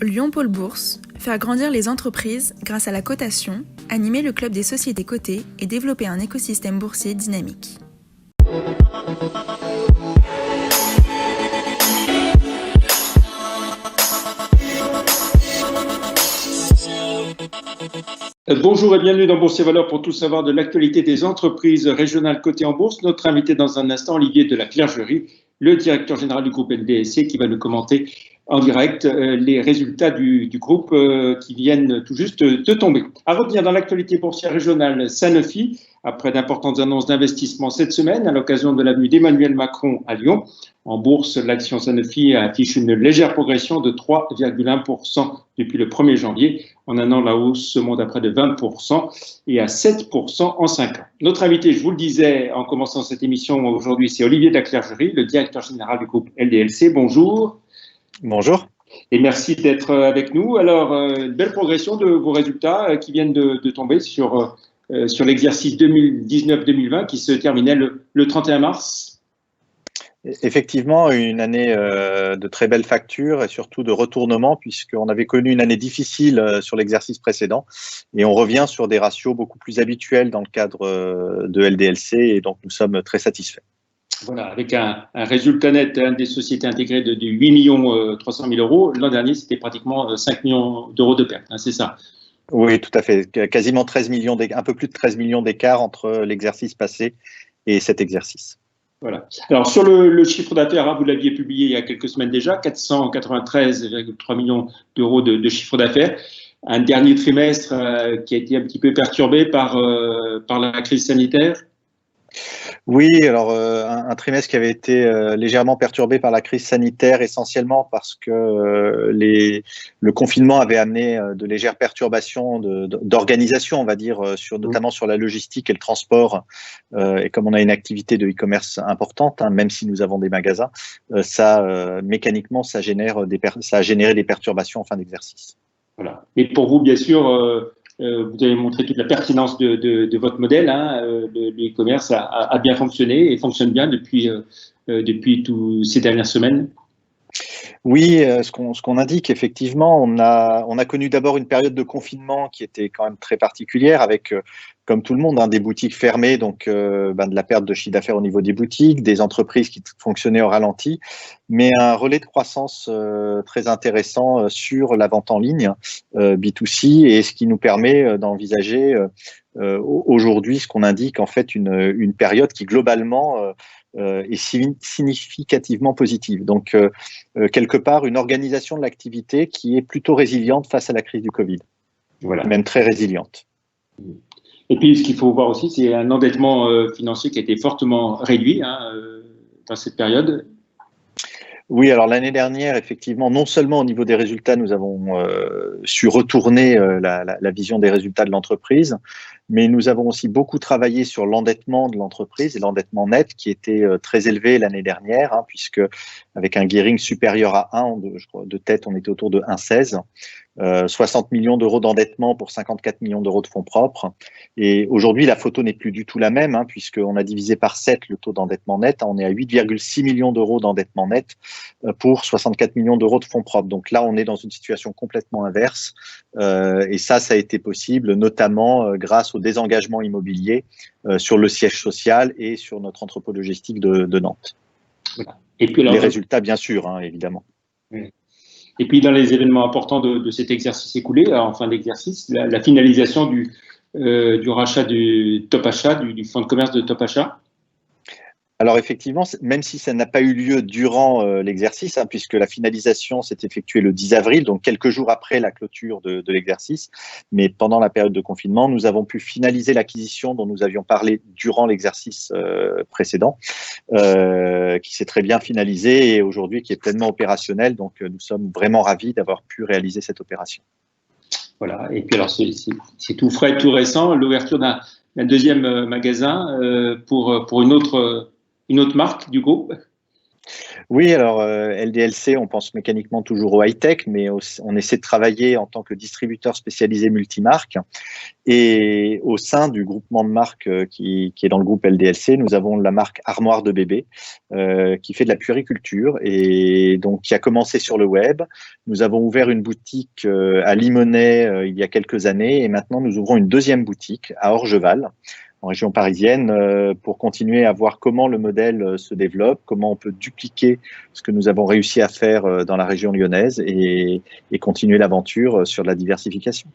Lyon Pôle Bourse, faire grandir les entreprises grâce à la cotation, animer le club des sociétés cotées et développer un écosystème boursier dynamique. Bonjour et bienvenue dans Bourse et Valeurs pour tout savoir de l'actualité des entreprises régionales cotées en bourse. Notre invité dans un instant, Olivier de la Clergerie, le directeur général du groupe LDLC, qui va nous commenter en direct les résultats du groupe qui viennent tout juste de tomber. À retenir dans l'actualité boursière régionale, Sanofi, après d'importantes annonces d'investissement cette semaine, à l'occasion de la venue d'Emmanuel Macron à Lyon. En bourse, l'action Sanofi affiche une légère progression de 3,1% depuis le 1er janvier. En un an, la hausse se monte à près de 20% et à 7% en 5 ans. Notre invité, je vous le disais en commençant cette émission aujourd'hui, c'est Olivier de la Clergerie, le directeur général du groupe LDLC. Bonjour. Bonjour. Et merci d'être avec nous. Alors, une belle progression de vos résultats qui viennent de tomber sur l'exercice 2019-2020 qui se terminait le 31 mars. Effectivement, une année de très belles factures et surtout de retournement, puisqu'on avait connu une année difficile sur l'exercice précédent et on revient sur des ratios beaucoup plus habituels dans le cadre de LDLC et donc nous sommes très satisfaits. Voilà, avec un résultat net des sociétés intégrées de 8 300 000 euros. L'an dernier, c'était pratiquement 5 millions d'euros de pertes, hein, c'est ça? Oui, tout à fait. Quasiment 13 millions, un peu plus de 13 millions d'écart entre l'exercice passé et cet exercice. Voilà. Alors, sur le chiffre d'affaires, hein, vous l'aviez publié il y a quelques semaines déjà, 493,3 millions d'euros de chiffre d'affaires. Un dernier trimestre qui a été un petit peu perturbé par la crise sanitaire. Oui, alors un trimestre qui avait été légèrement perturbé par la crise sanitaire, essentiellement parce que le confinement avait amené de légères perturbations d'organisation, on va dire, notamment sur la logistique et le transport. Et comme on a une activité de e-commerce importante, hein, même si nous avons des magasins, mécaniquement, ça a généré des perturbations en fin d'exercice. Voilà. Et pour vous, bien sûr, vous avez montré toute la pertinence de votre modèle. Hein. Le e-commerce a bien fonctionné et fonctionne bien depuis toutes ces dernières semaines. Oui, ce qu'on indique, effectivement, on a connu d'abord une période de confinement qui était quand même très particulière avec, comme tout le monde, hein, des boutiques fermées, donc de la perte de chiffre d'affaires au niveau des boutiques, des entreprises qui fonctionnaient au ralenti, mais un relais de croissance très intéressant sur la vente en ligne B2C et ce qui nous permet d'envisager aujourd'hui ce qu'on indique en fait une période qui globalement est significativement positive. Donc, quelque part, une organisation de l'activité qui est plutôt résiliente face à la crise du Covid. Voilà. Même très résiliente. Et puis, ce qu'il faut voir aussi, c'est un endettement financier qui a été fortement réduit dans cette période. Oui, alors l'année dernière, effectivement, non seulement au niveau des résultats, nous avons su retourner la vision des résultats de l'entreprise, mais nous avons aussi beaucoup travaillé sur l'endettement de l'entreprise et l'endettement net qui était très élevé l'année dernière, hein, puisque avec un gearing supérieur à 1, de tête, on était autour de 1,16. 60 millions d'euros d'endettement pour 54 millions d'euros de fonds propres. Et aujourd'hui, la photo n'est plus du tout la même, hein, puisqu'on a divisé par 7 le taux d'endettement net. On est à 8,6 millions d'euros d'endettement net pour 64 millions d'euros de fonds propres. Donc là, on est dans une situation complètement inverse. Et ça a été possible, notamment grâce au désengagement immobilier sur le siège social et sur notre entrepôt logistique de Nantes. Voilà. Et puis alors, les résultats, bien sûr, hein, évidemment. Oui. Et puis, dans les événements importants de cet exercice écoulé, en fin d'exercice, la finalisation du rachat du Top Achat, du fonds de commerce de Top Achat. Alors effectivement, même si ça n'a pas eu lieu durant l'exercice, hein, puisque la finalisation s'est effectuée le 10 avril, donc quelques jours après la clôture de l'exercice, mais pendant la période de confinement, nous avons pu finaliser l'acquisition dont nous avions parlé durant l'exercice précédent, qui s'est très bien finalisé et aujourd'hui qui est pleinement opérationnel. Donc nous sommes vraiment ravis d'avoir pu réaliser cette opération. Voilà, et puis alors c'est tout frais, tout récent, l'ouverture d'un deuxième magasin pour une autre marque du groupe. Oui, alors LDLC, on pense mécaniquement toujours au high-tech, mais on essaie de travailler en tant que distributeur spécialisé multimarque. Et au sein du groupement de marques qui est dans le groupe LDLC, nous avons la marque Armoire de bébé qui fait de la puériculture et donc qui a commencé sur le web. Nous avons ouvert une boutique à Limonest il y a quelques années et maintenant nous ouvrons une deuxième boutique à Orgeval, en région parisienne, pour continuer à voir comment le modèle se développe, comment on peut dupliquer ce que nous avons réussi à faire dans la région lyonnaise et continuer l'aventure sur la diversification.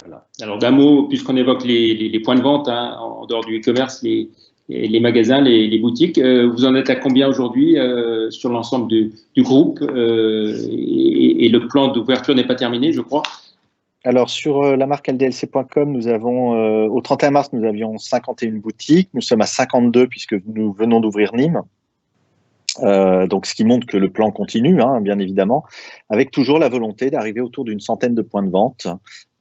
Voilà. Alors d'un mot, puisqu'on évoque les points de vente, hein, en dehors du e-commerce, les magasins, les boutiques, vous en êtes à combien aujourd'hui sur l'ensemble du groupe et le plan d'ouverture n'est pas terminé, je crois. Alors, sur la marque ldlc.com, nous avons, au 31 mars, nous avions 51 boutiques. Nous sommes à 52 puisque nous venons d'ouvrir Nîmes. Donc, ce qui montre que le plan continue, hein, bien évidemment, avec toujours la volonté d'arriver autour d'une centaine de points de vente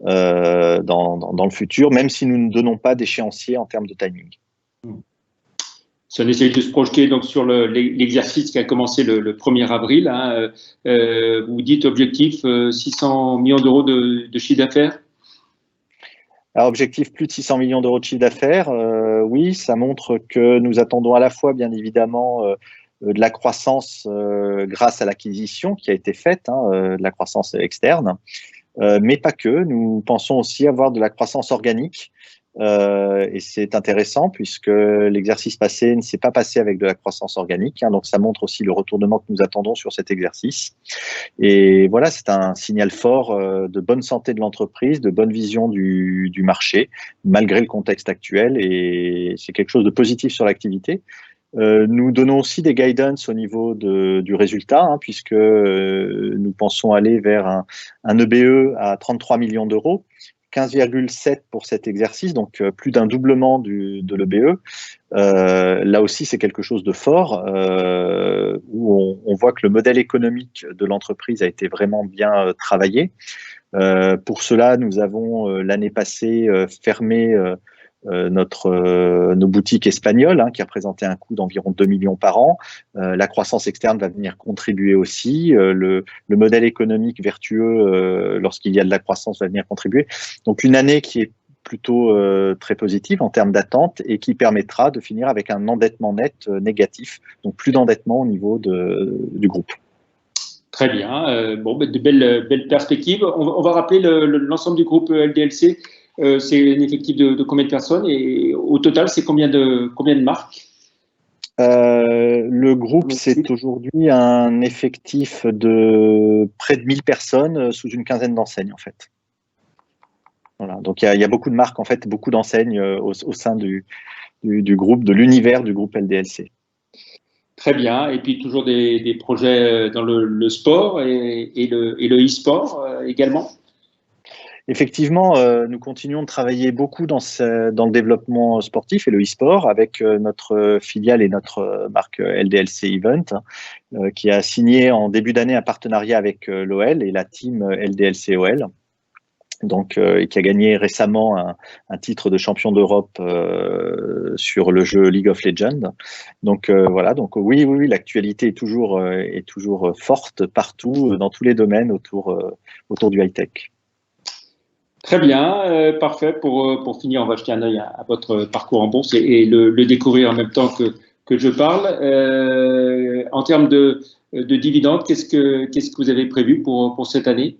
dans le futur, même si nous ne donnons pas d'échéancier en termes de timing. Si on essaye de se projeter donc sur l'exercice qui a commencé le 1er avril, hein, vous dites objectif 600 millions d'euros de chiffre d'affaires. Alors, objectif plus de 600 millions d'euros de chiffre d'affaires, oui, ça montre que nous attendons à la fois, bien évidemment, de la croissance grâce à l'acquisition qui a été faite, hein, de la croissance externe, mais pas que. Nous pensons aussi avoir de la croissance organique. Et c'est intéressant puisque l'exercice passé ne s'est pas passé avec de la croissance organique, hein, donc ça montre aussi le retournement que nous attendons sur cet exercice. Et voilà, c'est un signal fort de bonne santé de l'entreprise, de bonne vision du marché, malgré le contexte actuel, et c'est quelque chose de positif sur l'activité. Nous donnons aussi des guidance au niveau du résultat, hein, puisque nous pensons aller vers un EBE à 33 millions d'euros, 15,7 pour cet exercice, donc plus d'un doublement de l'EBE. Là aussi, c'est quelque chose de fort, où on voit que le modèle économique de l'entreprise a été vraiment bien travaillé. Pour cela, nous avons l'année passée fermé nos boutiques espagnoles, hein, qui représentaient un coût d'environ 2 millions par an. La croissance externe va venir contribuer aussi. Le modèle économique vertueux, lorsqu'il y a de la croissance, va venir contribuer. Donc une année qui est plutôt très positive en termes d'attente et qui permettra de finir avec un endettement net négatif, donc plus d'endettement au niveau du groupe. Très bien. De belles perspectives. On va rappeler l'ensemble du groupe LDLC. C'est un effectif de combien de personnes et au total, c'est combien de marques? Le groupe, c'est aujourd'hui un effectif de près de 1000 personnes sous une quinzaine d'enseignes, en fait. Voilà. Donc, il y a beaucoup de marques, en fait, beaucoup d'enseignes au sein du groupe, de l'univers du groupe LDLC. Très bien. Et puis, toujours des projets dans le sport et le e-sport également? Effectivement, nous continuons de travailler beaucoup dans le développement sportif et le e-sport avec notre filiale et notre marque LDLC Event, qui a signé en début d'année un partenariat avec l'OL et la team LDLC OL. Donc, et qui a gagné récemment un titre de champion d'Europe sur le jeu League of Legends. Donc voilà, donc oui, l'actualité est toujours forte partout, dans tous les domaines autour du high-tech. Très bien, parfait. Pour finir, on va jeter un œil à votre parcours en bourse et le découvrir en même temps que je parle. En termes de dividendes, qu'est-ce que vous avez prévu pour cette année?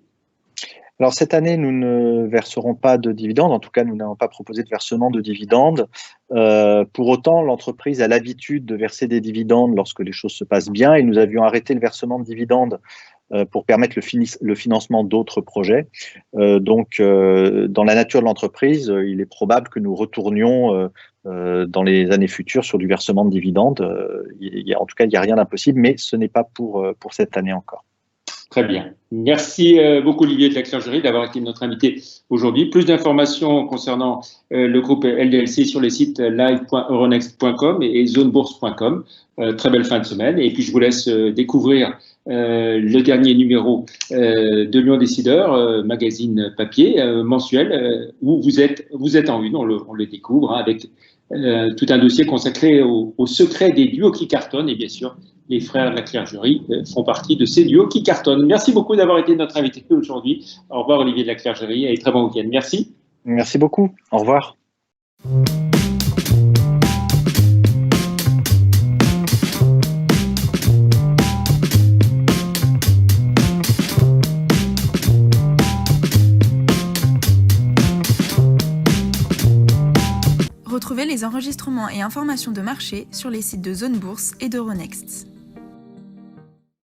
Alors cette année, nous ne verserons pas de dividendes. En tout cas, nous n'avons pas proposé de versement de dividendes. Pour autant, l'entreprise a l'habitude de verser des dividendes lorsque les choses se passent bien, et nous avions arrêté le versement de dividendes pour permettre le financement d'autres projets. Donc, dans la nature de l'entreprise, il est probable que nous retournions dans les années futures sur du versement de dividendes. En tout cas, il n'y a rien d'impossible, mais ce n'est pas pour cette année encore. Très bien. Merci beaucoup Olivier de la Clergerie d'avoir été notre invité aujourd'hui. Plus d'informations concernant le groupe LDLC sur les sites live.euronext.com et zonebourse.com. Très belle fin de semaine. Et puis je vous laisse découvrir le dernier numéro de Lyon Décideur, magazine papier mensuel, où vous êtes en une, on le découvre, hein, avec tout un dossier consacré au secret des duos qui cartonnent. Et bien sûr, les frères de la Clergerie font partie de ces duos qui cartonnent. Merci beaucoup d'avoir été notre invité aujourd'hui. Au revoir Olivier de la Clergerie et très bon week-end. Merci. Merci beaucoup. Au revoir. Retrouvez les enregistrements et informations de marché sur les sites de Zone Bourse et d'Euronext.